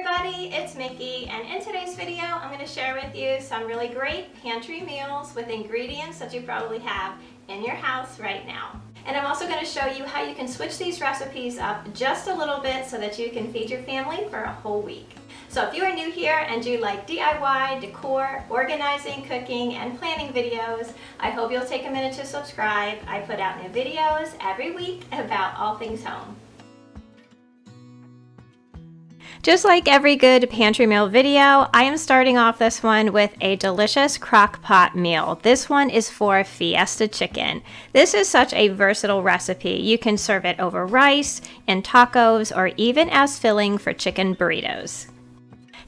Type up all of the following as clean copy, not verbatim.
everybody, it's Mickey, and in today's video I'm going to share with you some really great pantry meals with ingredients that you probably have in your house right now. And I'm also going to show you how you can switch these recipes up just a little bit so that you can feed your family for a whole week. So if you are new here and you like DIY, decor, organizing, cooking, and planning videos, I hope you'll take a minute to subscribe. I put out new videos every week about all things home. Just like every good pantry meal video, I am starting off this one with a delicious crock pot meal. This one is for Fiesta chicken. This is such a versatile recipe. You can serve it over rice, in tacos, or even as filling for chicken burritos.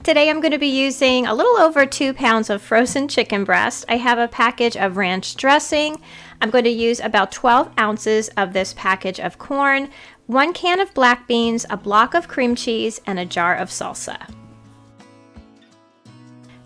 Today I'm going to be using a little over 2 pounds of frozen chicken breast. I have a package of ranch dressing. I'm going to use about 12 ounces of this package of corn, 1 can of black beans, a block of cream cheese, and a jar of salsa.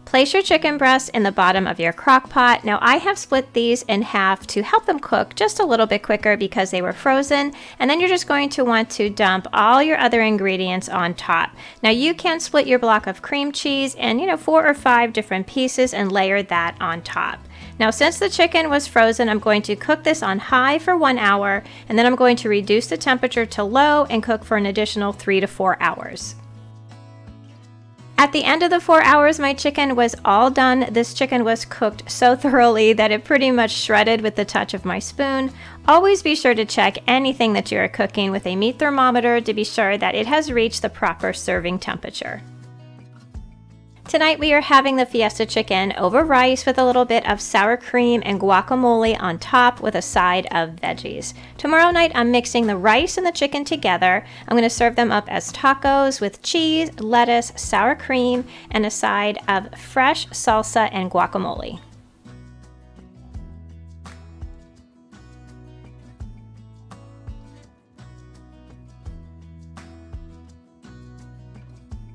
Place your chicken breast in the bottom of your crock pot. Now I have split these in half to help them cook just a little bit quicker because they were frozen, and then you're just going to want to dump all your other ingredients on top. Now you can split your block of cream cheese in 4 or 5 different pieces and layer that on top. Now since the chicken was frozen, I'm going to cook this on high for 1 hour, and then I'm going to reduce the temperature to low and cook for an additional 3 to 4 hours. At the end of the 4 hours, my chicken was all done. This chicken was cooked so thoroughly that it pretty much shredded with the touch of my spoon. Always be sure to check anything that you are cooking with a meat thermometer to be sure that it has reached the proper serving temperature. Tonight we are having the Fiesta chicken over rice with a little bit of sour cream and guacamole on top with a side of veggies. Tomorrow night I'm mixing the rice and the chicken together. I'm going to serve them up as tacos with cheese, lettuce, sour cream, and a side of fresh salsa and guacamole.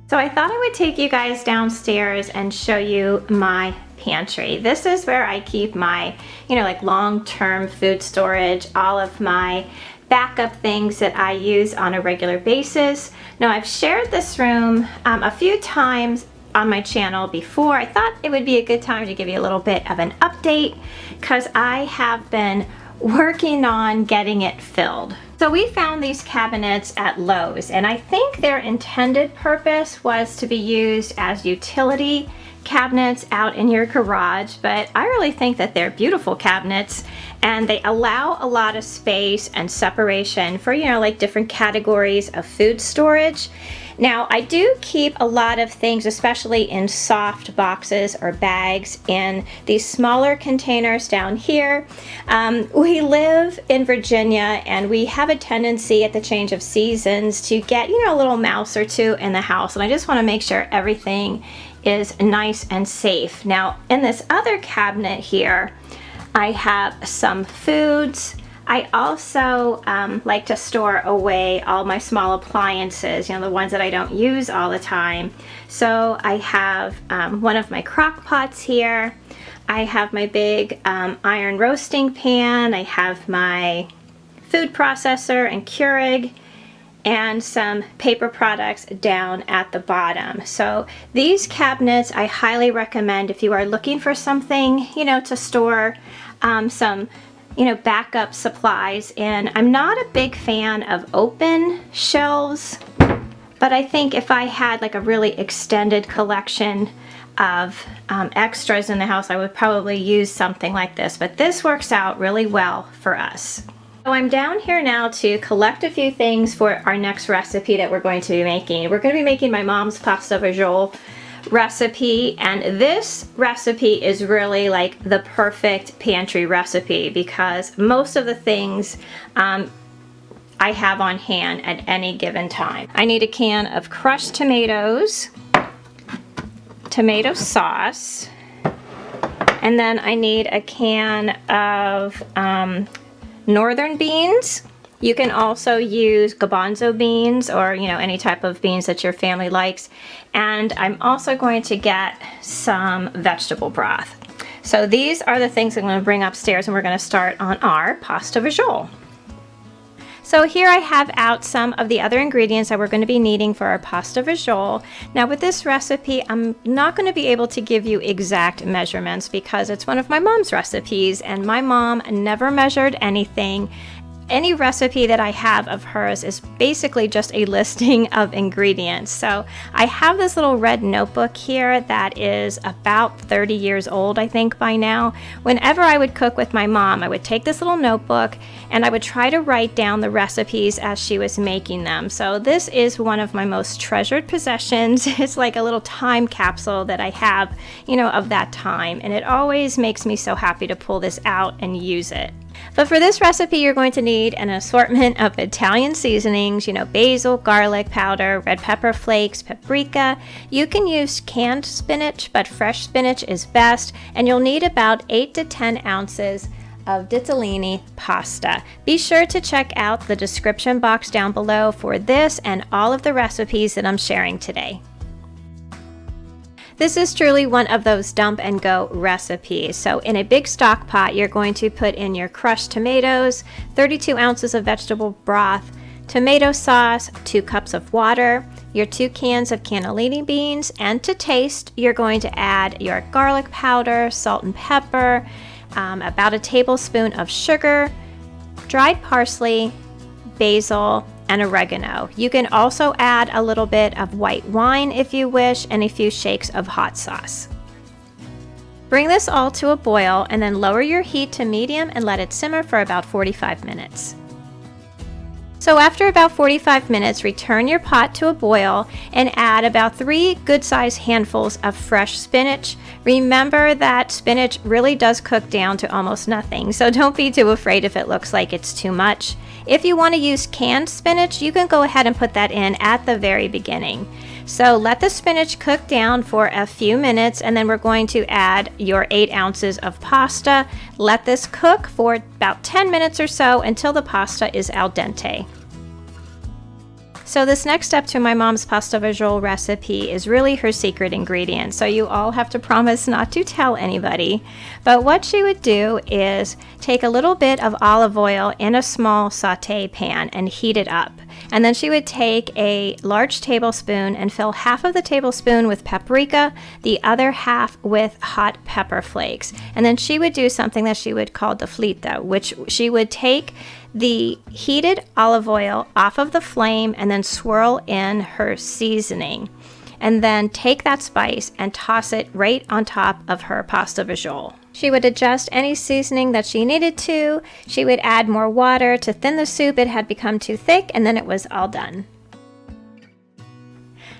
So I thought I would take you guys downstairs and show you my pantry. This is where I keep my, like long-term food storage, all of my backup things that I use on a regular basis. Now I've shared this room a few times on my channel before. I thought it would be a good time to give you a little bit of an update because I have been working on getting it filled. So we found these cabinets at Lowe's, and I think their intended purpose was to be used as utility cabinets out in your garage, but I really think that they're beautiful cabinets and they allow a lot of space and separation for like different categories of food storage. Now I do keep a lot of things, especially in soft boxes or bags, in these smaller containers down here. We live in Virginia and we have a tendency at the change of seasons to get a little mouse or two in the house, and I just want to make sure everything is nice and safe. Now in this other cabinet here I have some foods. I also like to store away all my small appliances, the ones that I don't use all the time. So I have one of my crock pots here. I have my big iron roasting pan. I have my food processor and Keurig, and some paper products down at the bottom. So these cabinets I highly recommend if you are looking for something, to store some backup supplies in. I'm not a big fan of open shelves, but I think if I had like a really extended collection of extras in the house, I would probably use something like this, but this works out really well for us. So I'm down here now to collect a few things for our next recipe that we're going to be making. We're going to be making my mom's pasta fagioli recipe, and this recipe is really like the perfect pantry recipe because most of the things I have on hand at any given time. I need a can of crushed tomatoes, tomato sauce, and then I need a can of northern beans. You can also use garbanzo beans or any type of beans that your family likes. And I'm also going to get some vegetable broth. So these are the things I'm going to bring upstairs, and we're going to start on our pasta fagioli. So here I have out some of the other ingredients that we're going to be needing for our pasta fagioli. Now with this recipe, I'm not going to be able to give you exact measurements because it's one of my mom's recipes and my mom never measured anything. Any recipe that I have of hers is basically just a listing of ingredients. So I have this little red notebook here that is about 30 years old, I think by now. Whenever I would cook with my mom, I would take this little notebook and I would try to write down the recipes as she was making them. So this is one of my most treasured possessions. It's like a little time capsule that I have, you know, of that time. And it always makes me so happy to pull this out and use it. But for this recipe, you're going to need an assortment of Italian seasonings, you know, basil, garlic powder, red pepper flakes, paprika. You can use canned spinach, but fresh spinach is best. And you'll need about 8 to 10 ounces of ditalini pasta. Be sure to check out the description box down below for this and all of the recipes that I'm sharing today. This is truly one of those dump and go recipes. So in a big stock pot, you're going to put in your crushed tomatoes, 32 ounces of vegetable broth, tomato sauce, 2 cups of water, your 2 cans of cannellini beans, and to taste, you're going to add your garlic powder, salt and pepper, about a tablespoon of sugar, dried parsley, basil, and oregano. You can also add a little bit of white wine if you wish, and a few shakes of hot sauce. Bring this all to a boil and then lower your heat to medium and let it simmer for about 45 minutes. So after about 45 minutes, return your pot to a boil and add about 3 good-sized handfuls of fresh spinach. Remember that spinach really does cook down to almost nothing, so don't be too afraid if it looks like it's too much. If you want to use canned spinach, you can go ahead and put that in at the very beginning. So let the spinach cook down for a few minutes, and then we're going to add your 8 ounces of pasta. Let this cook for about 10 minutes or so until the pasta is al dente. So this next step to my mom's pasta fagioli recipe is really her secret ingredient. So you all have to promise not to tell anybody. But what she would do is take a little bit of olive oil in a small saute pan and heat it up. And then she would take a large tablespoon and fill half of the tablespoon with paprika, the other half with hot pepper flakes. And then she would do something that she would call deflito, which she would take the heated olive oil off of the flame and then swirl in her seasoning. And then take that spice and toss it right on top of her pasta fagioli. She would adjust any seasoning that she needed to. She would add more water to thin the soup. It had become too thick, and then it was all done.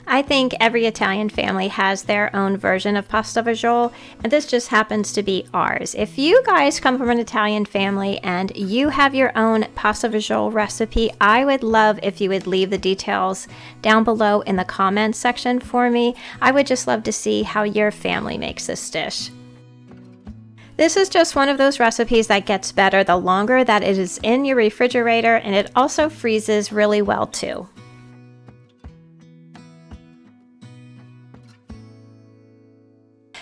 I think every Italian family has their own version of pasta fagioli, and this just happens to be ours. If you guys come from an Italian family and you have your own pasta fagioli recipe, I would love if you would leave the details down below in the comments section for me. I would just love to see how your family makes this dish. This is just one of those recipes that gets better the longer that it is in your refrigerator, and it also freezes really well too.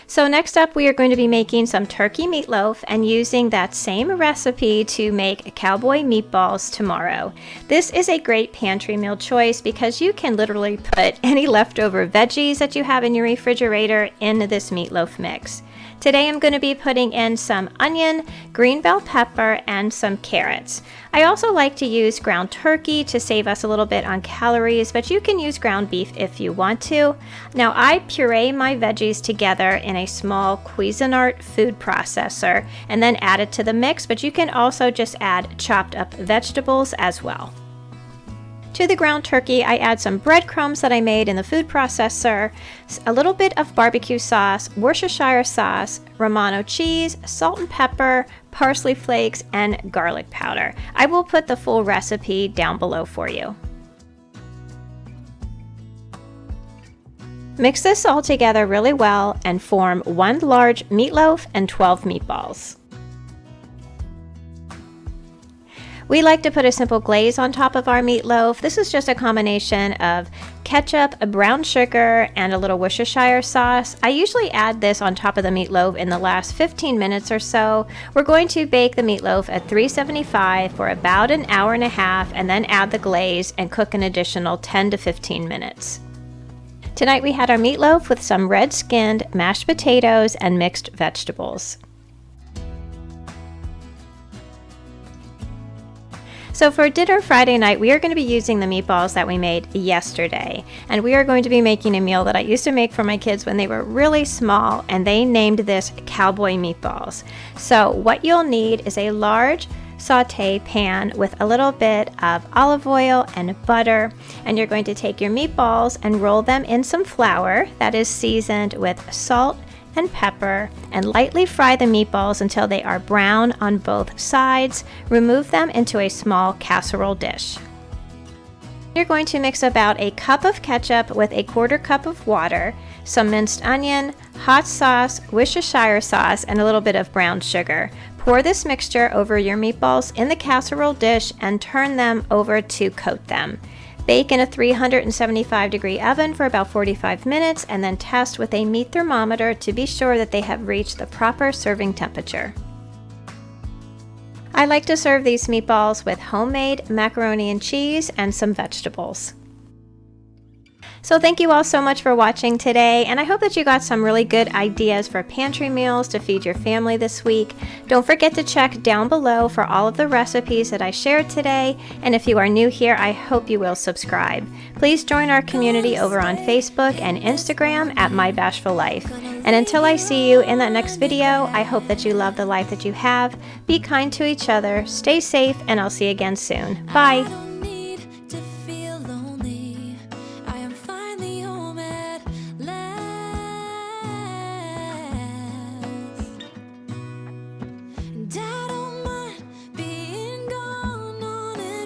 So next up, we are going to be making some turkey meatloaf and using that same recipe to make Cowboy meatballs tomorrow. This is a great pantry meal choice because you can literally put any leftover veggies that you have in your refrigerator in this meatloaf mix. Today I'm going to be putting in some onion, green bell pepper, and some carrots. I also like to use ground turkey to save us a little bit on calories, but you can use ground beef if you want to. Now I puree my veggies together in a small Cuisinart food processor and then add it to the mix, but you can also just add chopped up vegetables as well. To the ground turkey, I add some breadcrumbs that I made in the food processor, a little bit of barbecue sauce, Worcestershire sauce, Romano cheese, salt and pepper, parsley flakes, and garlic powder. I will put the full recipe down below for you. Mix this all together really well and form 1 large meatloaf and 12 meatballs. We like to put a simple glaze on top of our meatloaf. This is just a combination of ketchup, brown sugar, and a little Worcestershire sauce. I usually add this on top of the meatloaf in the last 15 minutes or so. We're going to bake the meatloaf at 375 for about an hour and a half, and then add the glaze and cook an additional 10 to 15 minutes. Tonight we had our meatloaf with some red-skinned mashed potatoes and mixed vegetables. So for dinner Friday night, we are going to be using the meatballs that we made yesterday. And we are going to be making a meal that I used to make for my kids when they were really small, and they named this Cowboy meatballs. So what you'll need is a large saute pan with a little bit of olive oil and butter, and you're going to take your meatballs and roll them in some flour that is seasoned with salt and pepper, and lightly fry the meatballs until they are brown on both sides. Remove them into a small casserole dish. You're going to mix about a cup of ketchup with a quarter cup of water, some minced onion, hot sauce, Worcestershire sauce, and a little bit of brown sugar. Pour this mixture over your meatballs in the casserole dish and turn them over to coat them. Bake in a 375-degree oven for about 45 minutes, and then test with a meat thermometer to be sure that they have reached the proper serving temperature. I like to serve these meatballs with homemade macaroni and cheese and some vegetables. So thank you all so much for watching today, and I hope that you got some really good ideas for pantry meals to feed your family this week. Don't forget to check down below for all of the recipes that I shared today, and if you are new here, I hope you will subscribe. Please join our community over on Facebook and Instagram at My Bashful Life. And until I see you in that next video, I hope that you love the life that you have, be kind to each other, stay safe, and I'll see you again soon. Bye!